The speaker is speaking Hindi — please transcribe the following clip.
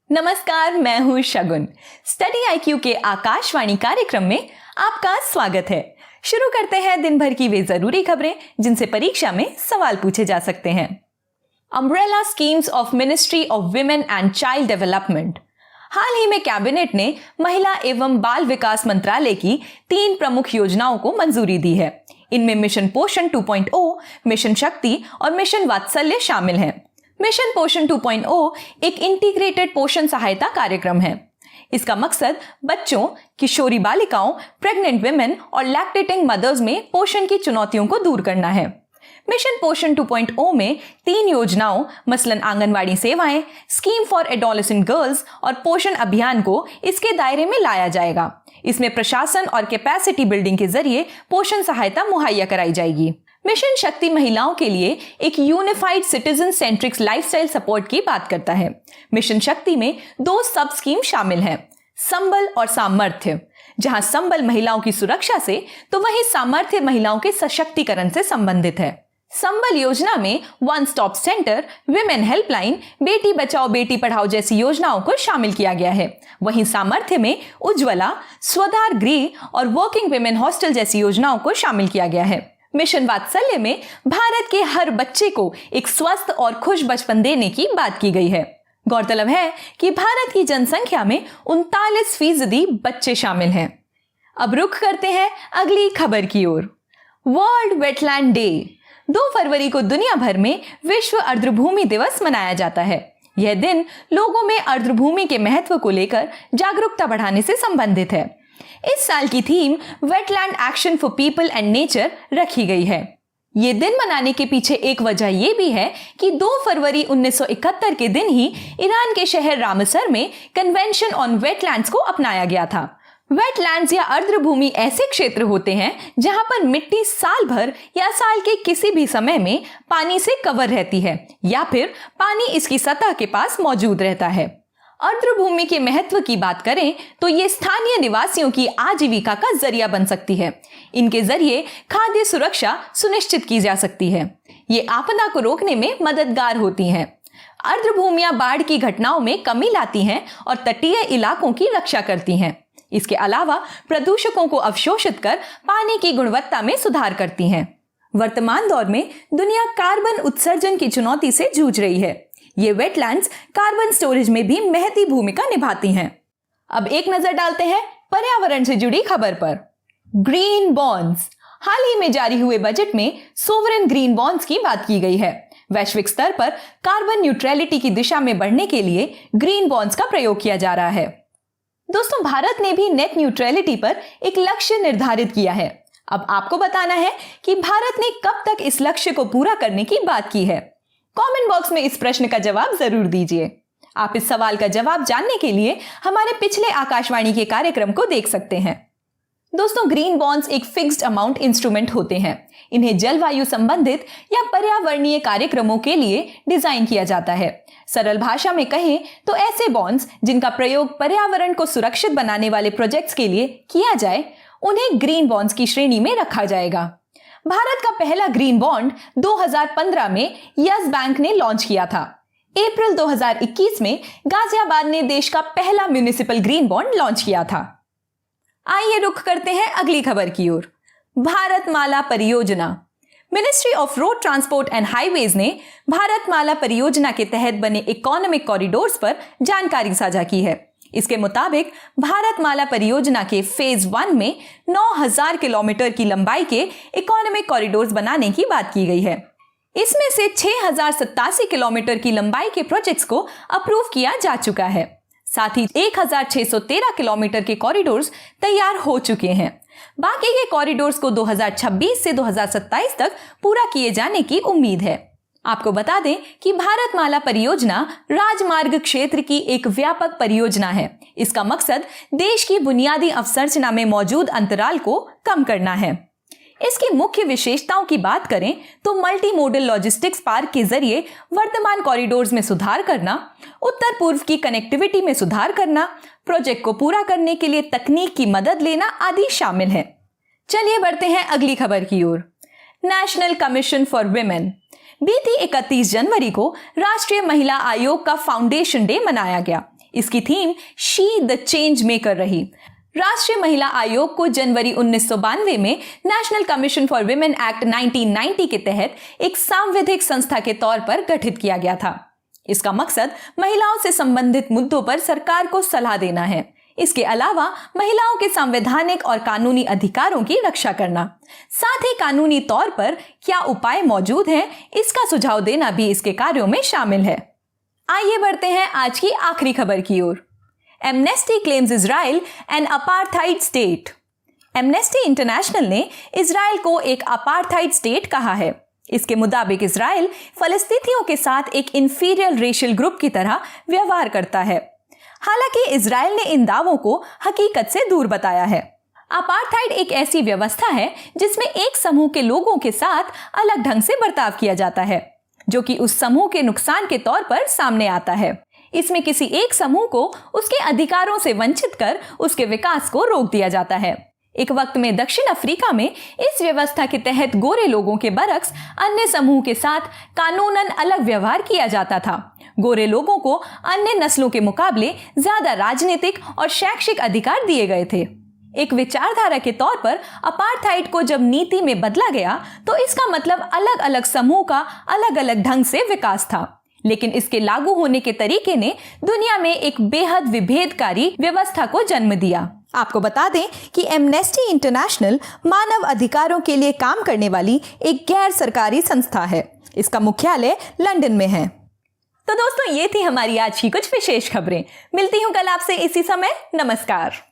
नमस्कार, मैं हूं शगुन। स्टडी आईक्यू के आकाशवाणी कार्यक्रम में आपका स्वागत है। शुरू करते हैं दिन भर की वे जरूरी खबरें जिनसे परीक्षा में सवाल पूछे जा सकते हैं। Umbrella schemes of ministry of women and child development. हाल ही में कैबिनेट ने महिला एवं बाल विकास मंत्रालय की 3 प्रमुख योजनाओं को मंजूरी दी है। इनमें मिशन पोषण 2.0, मिशन शक्ति और मिशन वात्सल्य शामिल हैं। मिशन पोषण 2.0 एक इंटीग्रेटेड पोषण सहायता कार्यक्रम है। इसका मकसद बच्चों, किशोरी बालिकाओं, प्रेग्नेंट विमेन और लैक्टेटिंग मदर्स में पोषण की चुनौतियों को दूर करना है। मिशन पोषण 2.0 में 3 योजनाओं मसलन आंगनवाड़ी सेवाएं, स्कीम फॉर एडोलेसेंट गर्ल्स और पोषण अभियान को इसके दायरे में लाया जाएगा। इसमें प्रशासन और कैपेसिटी बिल्डिंग के जरिए पोषण सहायता मुहैया कराई जाएगी। मिशन शक्ति महिलाओं के लिए एक unified citizen centric lifestyle support की बात करता है। मिशन शक्ति में 2 सब स्कीम शामिल हैं, संबल और सामर्थ्य। जहां संबल महिलाओं की सुरक्षा से तो वहीं सामर्थ्य महिलाओं के सशक्तिकरण से संबंधित है। संबल योजना में one stop centre, women helpline, Beti Bachao Beti Padhao जैसी योजनाओं को शामिल किया गया है। वहीं सामर्थ्य में उज्ज्वला, स्वधार गृह और वर्किंग विमेन हॉस्टल जैसी योजनाओं को शामिल किया गया है। मिशन वात्सल्य में भारत के हर बच्चे को एक स्वस्थ और खुश बचपन देने की बात की गई है। गौरतलब है कि भारत की जनसंख्या में 39% बच्चे शामिल हैं। अब रुख करते हैं अगली खबर की ओर। World wetland day. 2 फरवरी को दुनिया भर में विश्व अर्द्रभूमि दिवस मनाया जाता है। यह दिन लोगों में अर्द्रभूमि के महत्व को लेकर जागरूकता बढ़ाने से संबंधित है। इस साल की theme wetland action for people and nature रखी गई है। ये दिन मनाने के पीछे एक वजह यह भी है कि 2 फरवरी 1971 के दिन ही ईरान के शहर रामसर में कन्वेंशन ऑन वेटलैंड्स को अपनाया गया था। वेटलैंड्स या अर्द्रभूमि ऐसे क्षेत्र होते हैं जहां पर मिट्टी साल भर या साल के किसी भी समय में पानी से कवर रहती है या फिर पानी इसकी सतह के पास मौजूद रहता है। अर्द्रभूमि के महत्व की बात करें तो ये स्थानीय निवासियों की आजीविका का जरिया बन सकती है। इनके जरिए खाद्य सुरक्षा सुनिश्चित की जा सकती है। ये आपदा को रोकने में मददगार होती हैं। अर्द्रभूमियां बाढ़ की घटनाओं में कमी लाती हैं और तटीय इलाकों की रक्षा करती हैं। इसके अलावा प्रदूषकों को अवशोषित कर पानी की गुणवत्ता में सुधार करती हैं। वर्तमान दौर में दुनिया कार्बन उत्सर्जन की चुनौती से जूझ रही है। ये वेटलैंड्स कार्बन स्टोरेज में भी महती भूमिका निभाती हैं। अब एक नजर डालते हैं पर्यावरण से जुड़ी खबर पर। Green bonds. हाल ही में जारी हुए बजट में सोवरेन ग्रीन बॉन्ड्स की बात की गई है। वैश्विक स्तर पर कार्बन न्यूट्रलिटी की दिशा में बढ़ने के लिए ग्रीन बॉन्ड्स का प्रयोग किया जा रहा है। दोस्तों, भारत ने भी नेट न्यूट्रलिटी पर एक लक्ष्य निर्धारित किया है। अब आपको बताना है कि भारत ने कब तक इस लक्ष्य को पूरा करने की बात की है। कमेंट बॉक्स में इस प्रश्न का जवाब जरूर दीजिए। आप इस सवाल का जवाब जानने के लिए हमारे पिछले आकाशवाणी के कार्यक्रम को देख सकते हैं। दोस्तों, ग्रीन बॉन्ड्स एक फिक्स्ड अमाउंट इंस्ट्रूमेंट होते हैं। इन्हें जलवायु संबंधित या पर्यावरणीय कार्यक्रमों के लिए डिजाइन किया जाता है। सरल भाषा में कहें तो ऐसे बॉन्ड्स जिनका प्रयोग पर्यावरण को सुरक्षित बनाने वाले प्रोजेक्ट्स के लिए किया जाए, उन्हें ग्रीन बॉन्ड्स की श्रेणी में रखा जाएगा। भारत का पहला ग्रीन बॉन्ड 2015 में यस बैंक ने लॉन्च किया था। अप्रैल 2021 में गाजियाबाद ने देश का पहला म्युनिसिपल ग्रीन बॉन्ड लॉन्च किया था। आइए रुख करते हैं अगली खबर की ओर। भारतमाला परियोजना। Ministry of road transport and highways ने भारतमाला परियोजना के तहत बने इकोनॉमिक कॉरिडोर्स पर जानकारी साझा की है। इसके मुताबिक भारतमाला परियोजना के फेज 1 में 9000 किलोमीटर की लंबाई के इकोनॉमिक कॉरिडोर्स बनाने की बात की गई है। इसमें से 6087 किलोमीटर की लंबाई के प्रोजेक्ट्स को अप्रूव किया जा चुका है। साथ ही 1613 किलोमीटर के कॉरिडोर्स तैयार हो चुके हैं। बाकी के कॉरिडोर्स को 2026 से 2027 तक पूरा किए जाने की उम्मीद है। आपको बता दें कि भारतमाला परियोजना राजमार्ग क्षेत्र की एक व्यापक परियोजना है। इसका मकसद देश की बुनियादी अवसंरचना में मौजूद अंतराल को कम करना है। इसकी मुख्य विशेषताओं की बात करें तो मल्टी मोडल लॉजिस्टिक्स पार्क के जरिए वर्तमान कॉरिडोर्स में सुधार करना, उत्तर पूर्व की कनेक्टिविटी में सुधार करना, प्रोजेक्ट को पूरा करने के लिए तकनीक की मदद लेना आदि शामिल है। चलिए बढ़ते हैं अगली खबर की ओर। National commission for women. बीती 31 जनवरी को राष्ट्रीय महिला आयोग का फाउंडेशन डे मनाया गया। इसकी theme she the change maker रही। राष्ट्रीय महिला आयोग को जनवरी 1992 में national commission for women act 1990 के तहत एक सांविधिक संस्था के तौर पर गठित किया गया था। इसका मकसद महिलाओं से संबंधित मुद्दों पर सरकार को सलाह देना है। इसके अलावा महिलाओं के संवैधानिक और कानूनी अधिकारों की रक्षा करना, साथ ही कानूनी तौर पर क्या उपाय मौजूद हैं, इसका सुझाव देना भी इसके कार्यों में शामिल है। आइए बढ़ते हैं आज की आखिरी खबर की ओर। Amnesty claims Israel an apartheid state. Amnesty International ने इजराइल को एक अपार्थाइड स्टेट कहा है। इसके मुताबिक इजराइल फलस्तीनियों के साथ एक इंफीरियर रेशियल ग्रुप की तरह व्यवहार करता है। हालांकि इजराइल ने इन दावों को हकीकत से दूर बताया है। अपार्थाइड एक ऐसी व्यवस्था है जिसमें एक समूह के लोगों के साथ अलग ढंग से बर्ताव किया जाता है, जो कि उस समूह के नुकसान के तौर पर सामने आता है। इसमें किसी एक समूह को उसके अधिकारों से वंचित कर उसके विकास को रोक दिया जाता है। एक वक्त में दक्षिण अफ्रीका में इस व्यवस्था के तहत गोरे लोगों के बरक्स अन्य समूह के साथ कानूनन अलग व्यवहार किया जाता था। गोरे लोगों को अन्य नस्लों के मुकाबले ज्यादा राजनीतिक और शैक्षिक अधिकार दिए गए थे। एक विचारधारा के तौर पर अपार्थाइड को जब नीति में बदला गया तो इसका मतलब अलग अलग समूह का अलग अलग ढंग से विकास था, लेकिन इसके लागू होने के तरीके ने दुनिया में एक बेहद विभेदकारी व्यवस्था को जन्म दिया। आपको बता दें कि एमनेस्टी इंटरनेशनल मानव अधिकारों के लिए काम करने वाली एक गैर सरकारी संस्था है। इसका मुख्यालय लंदन में है। तो दोस्तों, ये थी हमारी आज की कुछ विशेष खबरें। मिलती हूँ कल आपसे इसी समय। नमस्कार।